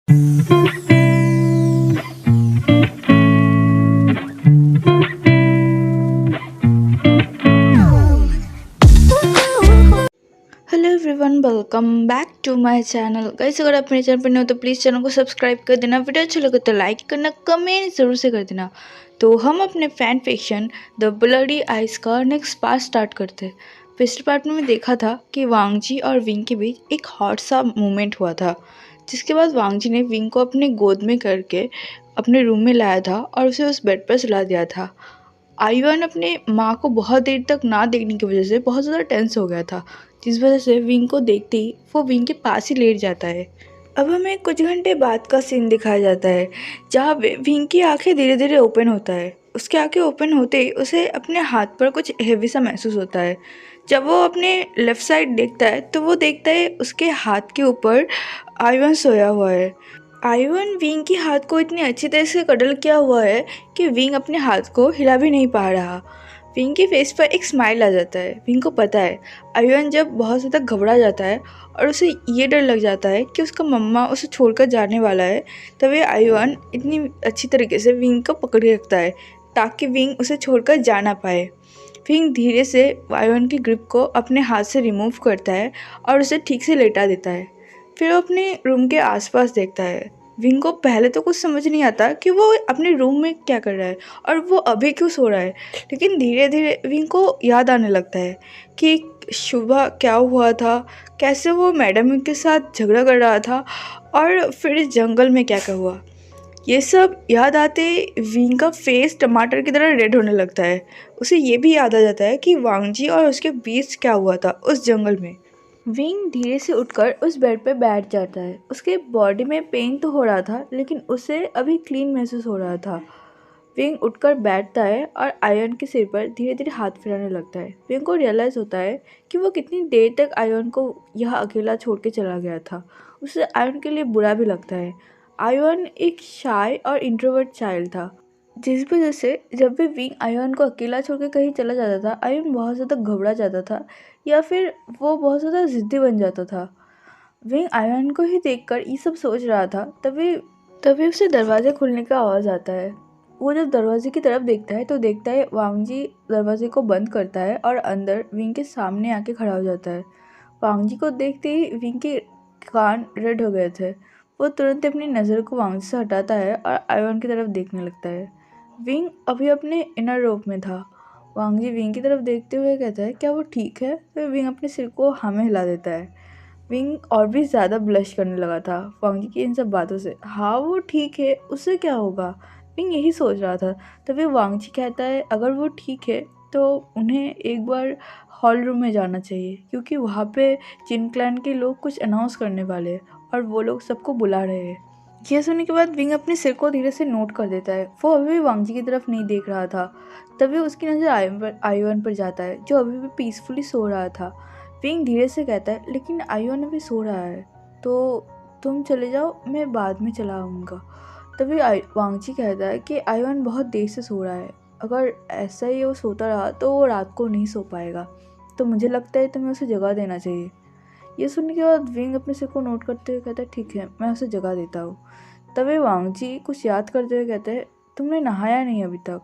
Hello everyone, welcome back to my channel. Guys, अगर आप मेरे चैनल पर नए हो तो प्लीज़ चैनल को सब्सक्राइब कर देना। वीडियो अच्छा लगे तो लाइक करना, कमेंट ज़रूर से कर देना। तो हम अपने fan fiction the bloody ice का नेक्स्ट पार्ट स्टार्ट करते हैं। पिछले पार्ट में देखा था कि वांगजी और विंग के बीच एक हॉट सा मूवमेंट हुआ था, जिसके बाद वांगजी ने विंग को अपने गोद में करके अपने रूम में लाया था और उसे उस बेड पर सुला दिया था। आयुन अपने माँ को बहुत देर तक ना देखने की वजह से बहुत ज़्यादा टेंस हो गया था, जिस वजह से विंग को देखते ही वो विंग के पास ही लेट जाता है। अब हमें कुछ घंटे बाद का सीन दिखाया जाता है, जहाँ विंग की आंखें धीरे धीरे ओपन होता है। उसकी आंखें ओपन होते ही उसे अपने हाथ पर कुछ हेवी सा महसूस होता है। जब वो अपने लेफ्ट साइड देखता है तो वो देखता है उसके हाथ के ऊपर आयुन सोया हुआ है। आयुन विंग की हाथ को इतनी अच्छी तरह से कडल किया हुआ है कि विंग अपने हाथ को हिला भी नहीं पा रहा। विंग के फेस पर एक स्माइल आ जाता है। विंग को पता है आयुन जब बहुत ज़्यादा घबरा जाता है और उसे ये डर लग जाता है कि उसका मम्मा उसे छोड़कर जाने वाला है, तभी आयुन इतनी अच्छी तरीके से विंग को पकड़ के रखता है ताकि विंग उसे छोड़कर जा ना पाए। विंग धीरे से आयुन की ग्रिप को अपने हाथ से रिमूव करता है और उसे ठीक से लेटा देता है। फिर वो अपने रूम के आसपास देखता है। विंग को पहले तो कुछ समझ नहीं आता कि वो अपने रूम में क्या कर रहा है और वो अभी क्यों सो रहा है, लेकिन धीरे धीरे विंग को याद आने लगता है कि सुबह क्या हुआ था, कैसे वो मैडम के साथ झगड़ा कर रहा था और फिर इस जंगल में क्या क्या हुआ। ये सब याद आते विंग का फेस टमाटर की तरह रेड होने लगता है। उसे ये भी याद आ जाता है कि वांगजी और उसके बीच क्या हुआ था उस जंगल में। विंग धीरे से उठकर उस बेड पर बैठ जाता है। उसके बॉडी में पेन तो हो रहा था, लेकिन उसे अभी क्लीन महसूस हो रहा था। विंग उठकर बैठता है और आयन के सिर पर धीरे धीरे हाथ फिराने लगता है। विंग को रियलाइज़ होता है कि वो कितनी देर तक आयन को यह अकेला छोड़ के चला गया था। उसे आयन के लिए बुरा भी लगता है। आयन एक शाय और इंट्रोवर्ट चाइल्ड था, जिस वजह से जब भी विंग आयन को अकेला छोड़ के कहीं चला जाता था, आयन बहुत ज़्यादा घबरा जाता था या फिर वो बहुत ज़्यादा ज़िद्दी बन जाता था। विंग आयन को ही देखकर ये सब सोच रहा था, तभी तभी उसे दरवाजे खुलने का आवाज़ आता है। वो जब दरवाजे की तरफ देखता है तो देखता है वांगजी दरवाजे को बंद करता है और अंदर विंग के सामने आके खड़ा हो जाता है। वांगजी को देखते ही विंग के कान रेड हो गए थे। वो तुरंत अपनी नज़र को वांगजी से हटाता है और आयन की तरफ देखने लगता है। विंग अभी अपने इनर रूप में था। वांगजी विंग की तरफ देखते हुए कहता है, क्या वो ठीक है? फिर विंग अपने सिर को हाँ में हिला देता है। विंग और भी ज़्यादा ब्लश करने लगा था वांगजी की इन सब बातों से। हाँ, वो ठीक है, उससे क्या होगा? विंग यही सोच रहा था। तभी वांगजी कहता है, अगर वो ठीक है तो उन्हें एक बार हॉल रूम में जाना चाहिए, क्योंकि वहाँ पे जिन क्लैन के लोग कुछ अनाउंस करने वाले हैं और वो लोग सबको बुला रहे हैं। यह सुनने के बाद विंग अपने सिर को धीरे से नोट कर देता है। वो अभी भी वांगजी की तरफ नहीं देख रहा था। तभी उसकी नज़र आयुन पर जाता है, जो अभी भी पीसफुली सो रहा था। विंग धीरे से कहता है, लेकिन आयुन अभी सो रहा है, तो तुम चले जाओ, मैं बाद में चला आऊँगा। तभी वांगजी कहता है कि आयुन बहुत देर से सो रहा है, अगर ऐसा ही वो सोता रहा तो वो रात को नहीं सो पाएगा, तो मुझे लगता है तुम्हें उसे जगह देना चाहिए। ये सुनने के बाद विंग अपने सिर को नोट करते हुए कहता है, ठीक है, मैं उसे जगह देता हूँ। तभी वांगजी कुछ याद करते हुए कहते हैं, तुमने नहाया नहीं अभी तक।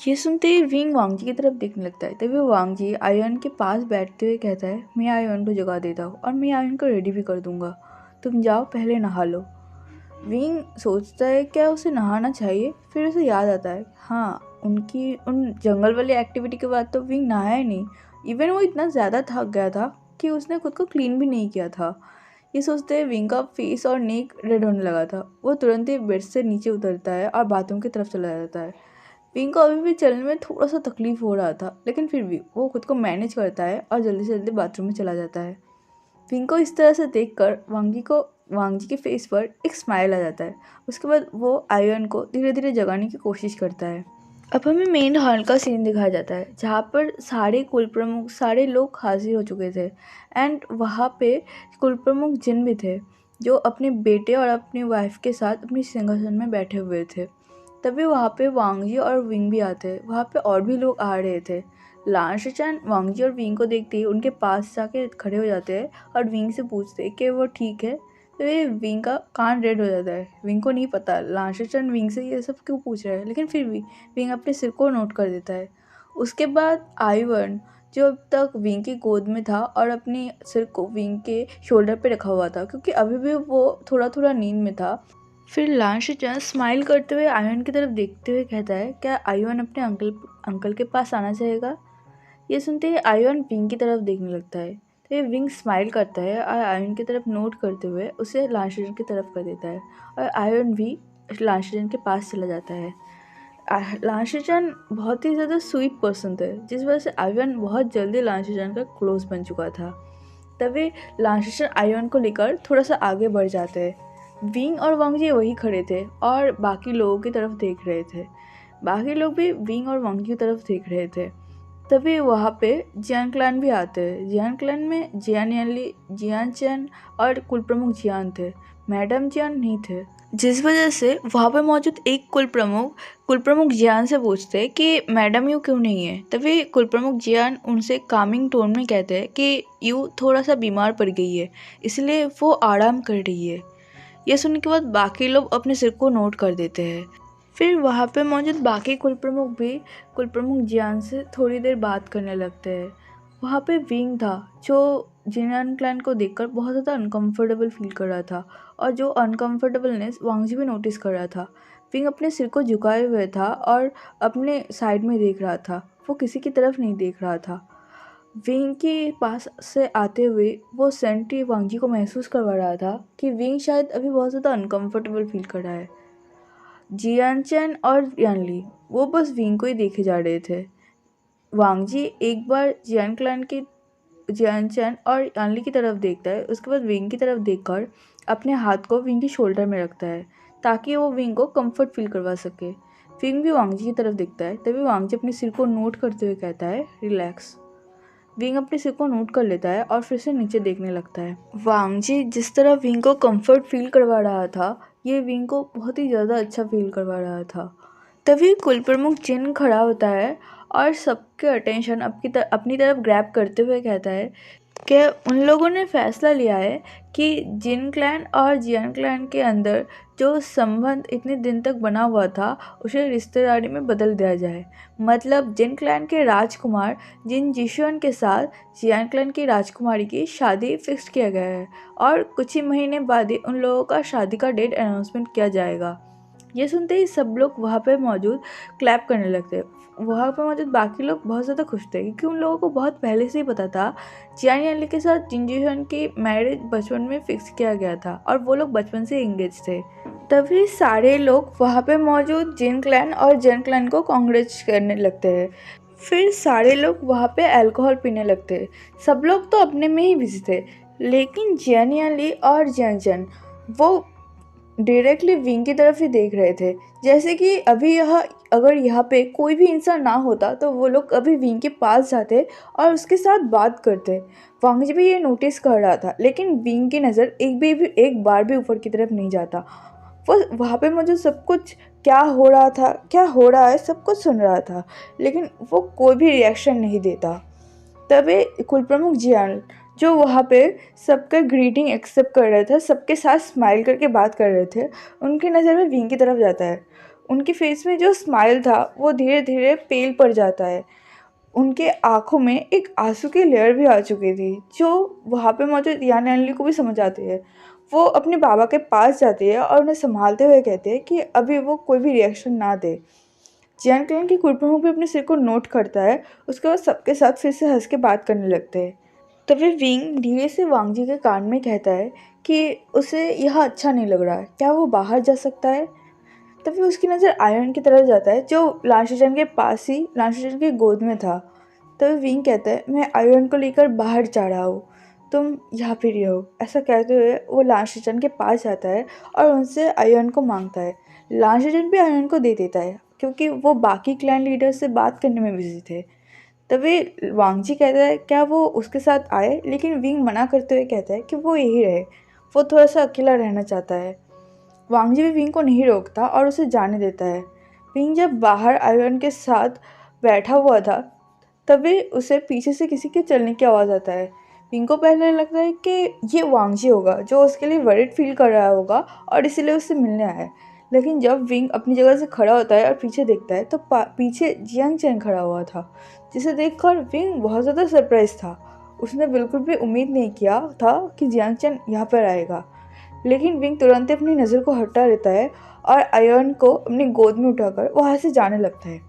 ये सुनते ही विंग वांगजी की तरफ देखने लगता है। तभी वांगजी आयन के पास बैठते हुए कहता है, मैं आयन को जगा देता हूँ और मैं आयन को रेडी भी कर दूंगा, तुम जाओ पहले नहा लो। विंग सोचता है क्या उसे नहाना चाहिए, फिर उसे याद आता है हाँ, उनकी उन जंगल वाली एक्टिविटी के बाद तो विंग नहाया ही नहीं। इवन वो इतना ज़्यादा थक गया था कि उसने खुद को क्लीन भी नहीं किया था। ये सोचते हुए विंग का फेस और नेक रेड होने लगा था। वो तुरंत ही बेड से नीचे उतरता है और बाथरूम की तरफ चला जाता है। विंग को अभी भी चलने में थोड़ा सा तकलीफ हो रहा था, लेकिन फिर भी वो खुद को मैनेज करता है और जल्दी से जल्दी बाथरूम में चला जाता है। विंग को इस तरह से देखकर वांगजी के फेस पर एक स्माइल आ जाता है। उसके बाद वो आयन को धीरे धीरे जगाने की कोशिश करता है। अब हमें मेन हॉल का सीन दिखाया जाता है, जहाँ पर सारे कुल प्रमुख सारे लोग हाजिर हो चुके थे एंड वहाँ पे कुल प्रमुख जिन भी थे, जो अपने बेटे और अपनी वाइफ के साथ अपनी सिंहासन में बैठे हुए थे। तभी वहाँ पे वांगजी और विंग भी आते। वहाँ पे और भी लोग आ रहे थे। लांशचान वांगजी और विंग को देखते ही उनके पास जाके खड़े हो जाते हैं और विंग से पूछते हैं कि वो ठीक है। तो ये विंग का कान रेड हो जाता है। विंग को नहीं पता लांशचन विंग से ये सब क्यों पूछ रहा है, लेकिन फिर भी विंग अपने सिर को नोट कर देता है। उसके बाद आइवन जो अब तक विंग की गोद में था और अपने सिर को विंग के शोल्डर पे रखा हुआ था, क्योंकि अभी भी वो थोड़ा थोड़ा नींद में था। फिर लांशचन स्माइल करते हुए आइवन की तरफ देखते हुए कहता है, क्या आइवन अपने अंकल के पास आना चाहेगा? ये सुनते ही आयन विंग की तरफ देखने लगता है। तो ये विंग स्माइल करता है और आयन की तरफ नोट करते हुए उसे लांशजन की तरफ कर देता है और आयन भी लांशजन के पास चला जाता है। लांशजन बहुत ही ज़्यादा स्वीट पर्सन थे, जिस वजह से आयन बहुत जल्दी लांशजन का क्लोज बन चुका था। तभी लांशजन आयन को लेकर थोड़ा सा आगे बढ़ जाते हैं। विंग और वांगजी वही खड़े थे और बाकी लोगों की तरफ देख रहे थे। बाकी लोग भी विंग और वांगजी की तरफ देख रहे थे। तभी वहाँ पे जियान क्लैन भी आते हैं। जियान क्लैन में जियान यानली, जियान चैन और कुल प्रमुख जियान थे। मैडम जियान नहीं थे, जिस वजह से वहाँ पे मौजूद एक कुल प्रमुख जियान से पूछते कि मैडम यू क्यों नहीं है। तभी कुल प्रमुख जियान उनसे कामिंग टोन में कहते हैं कि यू थोड़ा सा बीमार पड़ गई है, इसलिए वो आराम कर रही है। यह सुनने के बाद बाकी लोग अपने सिर को नोट कर देते हैं। फिर वहाँ पे मौजूद बाकी कुल प्रमुख भी कुल प्रमुख जियान से थोड़ी देर बात करने लगते हैं। वहाँ पे विंग था जो जियान क्लैन को देखकर बहुत ज़्यादा अनकंफर्टेबल फील कर रहा था और जो अनकंफर्टेबलनेस वांगजी भी नोटिस कर रहा था। विंग अपने सिर को झुकाए हुए था और अपने साइड में देख रहा था, वो किसी की तरफ नहीं देख रहा था। विंग के पास से आते हुए वो सेंटी वांगजी को महसूस करवा रहा था कि विंग शायद अभी बहुत ज़्यादा अनकंफर्टेबल फील कर रहा है। जियान चैन और यानली वो बस विंग को ही देखे जा रहे थे। वांगजी एक बार जियान चैन और यानली की तरफ देखता है, उसके बाद विंग की तरफ देखकर अपने हाथ को विंग की शोल्डर में रखता है ताकि वो विंग को कंफर्ट फील करवा सके। विंग भी वांगजी की तरफ देखता है। तभी वांगजी अपने सिर को नोट करते हुए कहता है, रिलैक्स। विंग अपने सिर को नोट कर लेता है और फिर से नीचे देखने लगता है। वांगजी जिस तरह विंग को कंफर्ट फील करवा रहा था, ये विंग को बहुत ही ज़्यादा अच्छा फील करवा रहा था। तभी कुल प्रमुख जिन खड़ा होता है और सबके अटेंशन अपनी तरफ ग्रैब करते हुए कहता है कि उन लोगों ने फैसला लिया है कि जिन क्लैन और जियान क्लैन के अंदर जो संबंध इतने दिन तक बना हुआ था उसे रिश्तेदारी में बदल दिया जाए। मतलब जिन क्लैन के राजकुमार जिन जिशुअन के साथ जियान क्लैन की राजकुमारी की शादी फिक्स किया गया है और कुछ ही महीने बाद ही उन लोगों का शादी का डेट अनाउंसमेंट किया जाएगा। ये सुनते ही सब लोग वहाँ पे मौजूद क्लैप करने लगते। वहाँ पे मौजूद बाकी लोग बहुत ज़्यादा खुश थे क्योंकि उन लोगों को बहुत पहले से ही पता था जियान यानली के साथ जिन जिशुअन की मैरिज बचपन में फिक्स किया गया था और वो लोग बचपन से एंगेज थे। तभी सारे लोग वहाँ पे मौजूद जिन क्लैन और जैन क्लैन को कांग्रेच करने लगते हैं। फिर सारे लोग वहाँ पे अल्कोहल पीने लगते हैं। सब लोग तो अपने में ही बिजी थे, लेकिन जियान यानली और जियान चैन वो डायरेक्टली विंग की तरफ ही देख रहे थे, जैसे कि अगर यहाँ पे कोई भी इंसान ना होता तो वो लोग अभी विंग के पास जाते और उसके साथ बात करते। वांगजी भी ये नोटिस कर रहा था, लेकिन विंग की नज़र एक बार भी ऊपर की तरफ नहीं जाता। वो वहाँ पे मुझे सब कुछ क्या हो रहा था, क्या हो रहा है, सब कुछ सुन रहा था, लेकिन वो कोई भी रिएक्शन नहीं देता। तभी कुल प्रमुख जियान जो वहाँ पे सबका ग्रीटिंग एक्सेप्ट कर रहे थे, सबके साथ स्माइल करके बात कर रहे थे, उनकी नज़र में विंग की तरफ जाता है। उनके फेस में जो स्माइल था वो धीरे धीरे पेल पड़ जाता है। उनके आँखों में एक आंसू की लेयर भी आ चुकी थी, जो वहाँ पे मौजूद यान यानली को भी समझ आती है। वो अपने बाबा के पास जाती है और उन्हें संभालते हुए कहते हैं कि अभी वो कोई भी रिएक्शन ना दे। जियान क्लैन की कुल प्रमुख भी अपने सिर को नोट करता है। उसके बाद सबके साथ फिर से हंस के बात करने लगते हैं। तभी विंग धीरे से वांगजी के कान में कहता है कि उसे यह अच्छा नहीं लग रहा है, क्या वो बाहर जा सकता है? तभी उसकी नज़र आयरन की तरफ जाता है जो लांशचन के पास ही लांशचन की गोद में था। तभी विंग कहता है, मैं आयरन को लेकर बाहर जा रहा हूँ, तुम यहाँ पे रहो। ऐसा कहते हुए वो लांशचन के पास जाता है और उनसे आयरन को मांगता है। लांशचन भी आयरन को दे देता है क्योंकि वो बाकी क्लैन लीडर से बात करने में बिजी थे। तभी वांगजी कहता है क्या वो उसके साथ आए, लेकिन विंग मना करते हुए कहता है कि वो यही रहे, वो थोड़ा सा अकेला रहना चाहता है। वांगजी भी विंग को नहीं रोकता और उसे जाने देता है। विंग जब बाहर आयरन के साथ बैठा हुआ था, तभी उसे पीछे से किसी के चलने की आवाज़ आता है। विंग को पहले लगता है कि ये वांगजी होगा जो उसके लिए वरीड फील कर रहा होगा और इसीलिए उससे मिलने आया है। लेकिन जब विंग अपनी जगह से खड़ा होता है और पीछे देखता है तो पीछे जियांग चैन खड़ा हुआ था, जिसे देखकर विंग बहुत ज़्यादा सरप्राइज था। उसने बिल्कुल भी उम्मीद नहीं किया था कि जियांग चैन यहाँ पर आएगा। लेकिन विंग तुरंत ही अपनी नज़र को हटा लेता है और आयन को अपनी गोद में उठाकर वहाँ से जाने लगता है।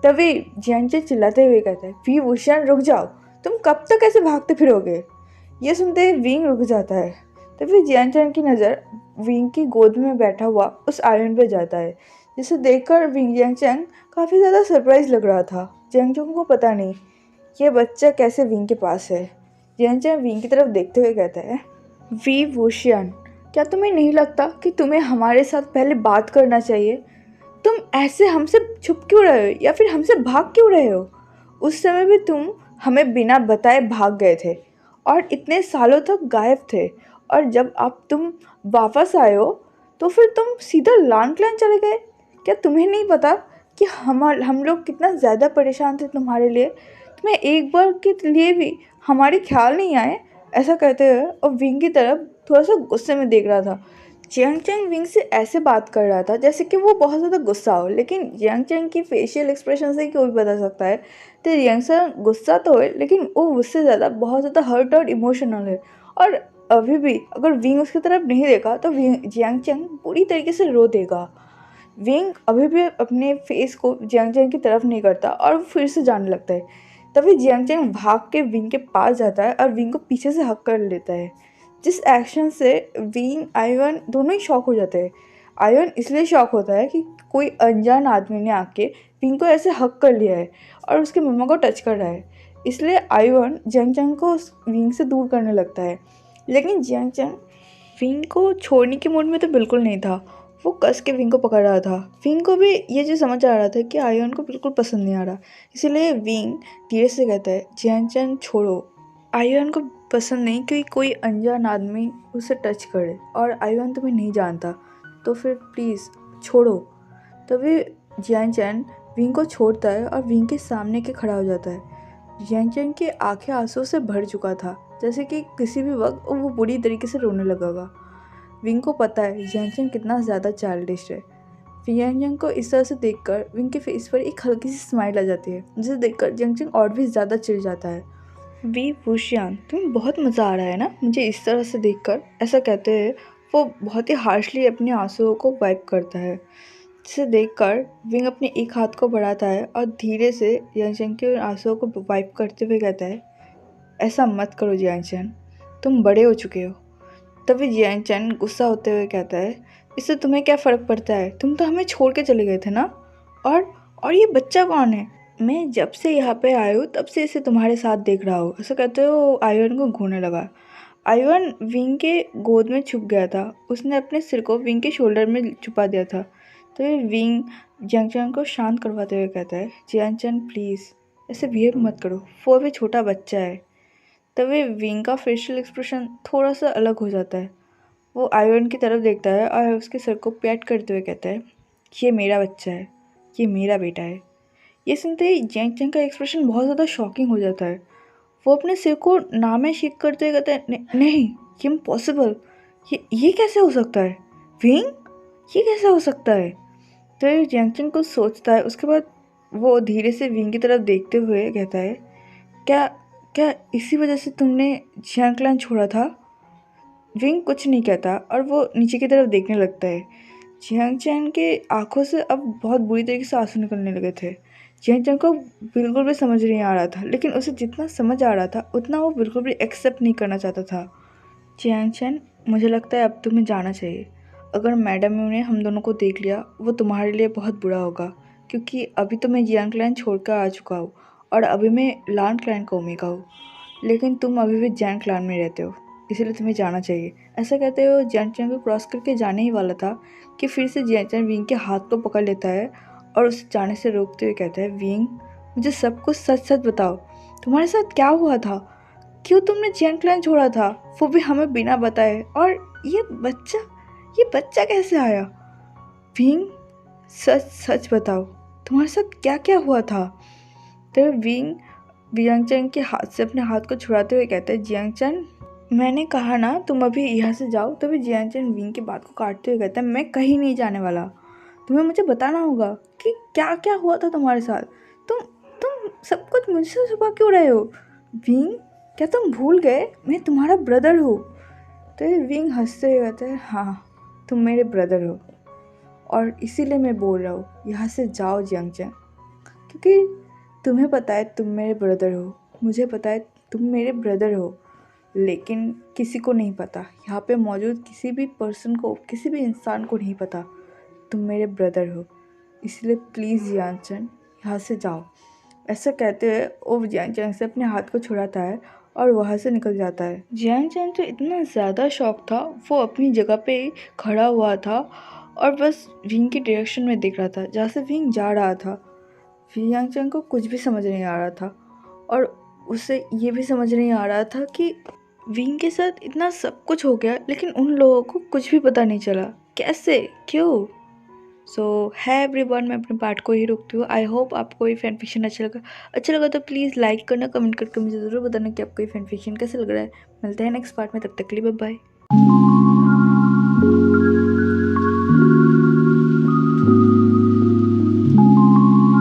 तभी जियांग चैन चिल्लाते हुए कहता है, वी वुशियान रुक जाओ, तुम कब तक ऐसे भागते फिरोगे। ये सुनते ही विंग रुक जाता है। तभी जियांग चैन की नज़र विंग की गोद में बैठा हुआ उस आयन पर जाता है, जिसे देखकर विंग जियांग चैन काफ़ी ज़्यादा सरप्राइज लग रहा था। जियांग चैन को पता नहीं ये बच्चा कैसे विंग के पास है। जियांग चैन विंग की तरफ देखते हुए कहता है, वी वुशियान, क्या तुम्हें नहीं लगता कि तुम्हें हमारे साथ पहले बात करना चाहिए? तुम ऐसे हमसे छुप क्यों रहे हो या फिर हमसे भाग क्यों रहे हो? उस समय भी तुम हमें बिना बताए भाग गए थे और इतने सालों तक गायब थे, और जब अब तुम वापस आए हो तो फिर तुम सीधा लान क्लैन चले गए। क्या तुम्हें नहीं पता कि हम लोग कितना ज़्यादा परेशान थे तुम्हारे लिए? तुम्हें एक बार के लिए भी हमारे ख्याल नहीं आए? ऐसा कहते हुए और विंग की तरफ थोड़ा सा गुस्से में देख रहा था। जियांग चैंग विंग से ऐसे बात कर रहा था जैसे कि वो बहुत ज़्यादा गुस्सा हो, लेकिन जियांग चैंग की फेशियल एक्सप्रेशन से कोई बता सकता है तो जियांग चैंग गुस्सा तो है लेकिन वो उससे ज़्यादा बहुत ज़्यादा हर्ट और इमोशनल है। और अभी भी अगर विंग उसकी तरफ नहीं देखा तो जियांग चैंग पूरी तरीके से रो देगा। विंग अभी भी अपने फेस को जियांग चैंग की तरफ नहीं करता और वो फिर से जाने लगता है। तभी जियांग चैंग भाग के विंग के पास जाता है और विंग को पीछे से हक कर लेता है, जिस एक्शन से विंग आयवन दोनों ही शॉक हो जाते हैं। आयवन इसलिए शॉक होता है कि कोई अनजान आदमी ने आके विंग को ऐसे हक कर लिया है और उसके मम्मा को टच कर रहा है, इसलिए आयवन जियांग चैंग को विंग से दूर करने लगता है। लेकिन जियांग चैंग विंग को छोड़ने के मूड में तो बिल्कुल नहीं था, वो कस के विंग को पकड़ रहा था। विंग को भी ये चीज़ समझ आ रहा था कि आयवन को बिल्कुल पसंद नहीं आ रहा, इसीलिए विंग धीरे से कहता है, जियांग चैंग छोड़ो, आयवन को पसंद नहीं कि कोई अनजान आदमी उसे टच करे और आयवन तुम्हें नहीं जानता, तो फिर प्लीज़ छोड़ो। तभी जियांग चैन विंग को छोड़ता है और विंग के सामने के खड़ा हो जाता है। जियांग चैन की आंखें आंसू से भर चुका था, जैसे कि किसी भी वक्त वो बुरी तरीके से रोने लगेगा। विंग को पता है जियांग चैन कितना ज़्यादा चाइल्डिश है। जियांग चैन को इस तरह से देखकर विंग के फेस पर एक हल्की सी स्माइल आ जाती है, जिसे देखकर जियांग चैन और भी ज़्यादा चिढ़ जाता है। वी वुशियान, तुम्हें बहुत मज़ा आ रहा है ना मुझे इस तरह से देखकर, ऐसा कहते हैं वो बहुत ही हार्शली अपने आंसुओं को वाइप करता है, जिसे देखकर विंग अपने एक हाथ को बढ़ाता है और धीरे से जियांग चैन के आंसुओं को वाइप करते हुए कहता है, ऐसा मत करो जियांग चैन, तुम बड़े हो चुके हो। तभी जियांग चैन गुस्सा होते हुए कहता है, इससे तुम्हें क्या फ़र्क पड़ता है, तुम तो हमें छोड़ के चले गए थे ना। और ये बच्चा कौन है? मैं जब से यहाँ पे आया हूँ तब से इसे तुम्हारे साथ देख रहा हूँ, ऐसा कहते हो वो आयवन को घूरने लगा। आयवन विंग के गोद में छुप गया था, उसने अपने सिर को विंग के शोल्डर में छुपा दिया था। तो ये विंग जियांग चैन को शांत करवाते हुए कहता है, जियांग चैन प्लीज़ ऐसे बिहेव मत करो, वो अभी छोटा बच्चा है। तभी विंग का फेशियल एक्सप्रेशन थोड़ा सा अलग हो जाता है, वो आयवन की तरफ देखता है और उसके सर को पैट करते हुए कहता है, ये मेरा बच्चा है, ये मेरा बेटा है। ये सुनते ही जियांग चैन का एक्सप्रेशन बहुत ज़्यादा शॉकिंग हो जाता है। वो अपने सिर को ना में शेक करते हुए कहता है, नहीं ये इम्पॉसिबल, ये कैसे हो सकता है विंग, ये कैसे हो सकता है। तो ये जियांग चैन कुछ सोचता है, उसके बाद वो धीरे से विंग की तरफ देखते हुए कहता है, क्या क्या इसी वजह से तुमने जियांग क्लैन छोड़ा था। विंग कुछ नहीं कहता और वो नीचे की तरफ देखने लगता है। जियांग चैन के आंखों से अब बहुत बुरी तरीके से आंसू निकलने लगे थे। जियांग चैन को बिल्कुल भी समझ नहीं आ रहा था, लेकिन उसे जितना समझ आ रहा था उतना वो बिल्कुल भी एक्सेप्ट नहीं करना चाहता था। जियांग चैन, मुझे लगता है अब तुम्हें जाना चाहिए। अगर मैडम ने हम दोनों को देख लिया वो तुम्हारे लिए बहुत बुरा होगा, क्योंकि अभी तो मैं जियांग क्लैन छोड़ कर आ चुका हूँ और अभी मैं लान क्लैन का ओमेगा हूँ, लेकिन तुम अभी भी जियांग क्लैन में रहते हो, इसलिए तुम्हें जाना चाहिए। ऐसा कहते हुए जियांग चैन को क्रॉस करके जाने ही वाला था कि फिर से जियांग चैन विंग के हाथ को पकड़ लेता है और उसे जाने से रोकते हुए कहता है, विंग मुझे सब कुछ सच सच बताओ, तुम्हारे साथ क्या हुआ था, क्यों तुमने जियांग क्लैन छोड़ा था, वो भी हमें बिना बताए, और ये बच्चा कैसे आया। विंग सच सच बताओ, तुम्हारे साथ क्या क्या हुआ था। तो विंग जियांग चैन के हाथ से अपने हाथ को छुड़ाते हुए कहता है, जियांग चैन मैंने कहा ना तुम अभी यहाँ से जाओ। तभी जियांग चैन विंग की बात को काटते हुए कहता है, मैं कहीं नहीं जाने वाला। तुम्हें मुझे बताना होगा कि क्या क्या हुआ था तुम्हारे साथ। तुम सब कुछ मुझसे छुपा क्यों रहे हो? विंग, क्या तुम भूल गए मैं तुम्हारा ब्रदर हूँ? तो विंग हंसते हुए कहते हैं, हाँ तुम मेरे ब्रदर हो और इसीलिए मैं बोल रहा हूँ यहाँ से जाओ जियांग चैन, क्योंकि तुम्हें पता है तुम मेरे ब्रदर हो, मुझे पता है तुम मेरे ब्रदर हो, लेकिन किसी को नहीं पता, यहाँ पे मौजूद किसी भी पर्सन को, किसी भी इंसान को नहीं पता तुम मेरे ब्रदर हो। इसलिए प्लीज़ जियांग चैन यहाँ से जाओ। ऐसा कहते हुए वो जियांग चैन से अपने हाथ को छुड़ाता है और वहाँ से निकल जाता है। जियांग चैन तो इतना ज़्यादा शॉक था, वो अपनी जगह पे खड़ा हुआ था और बस विंग की डायरेक्शन में देख रहा था जहाँ से विंग जा रहा था। जियांग चैन को कुछ भी समझ नहीं आ रहा था और उसे ये भी समझ नहीं आ रहा था कि विंग के साथ इतना सब कुछ हो गया लेकिन उन लोगों को कुछ भी पता नहीं चला, कैसे, क्यों। सो है एवरीवन, मैं अपने पार्ट को ही रोकती हूँ। आई होप आपको ये फैन फिक्शन अच्छा लगा तो प्लीज़ लाइक करना, कमेंट करके मुझे ज़रूर बताना कि आपको ये फैन फिक्शन कैसा लग रहा है। मिलते हैं नेक्स्ट पार्ट में, तब तक के लिए बाय बाय।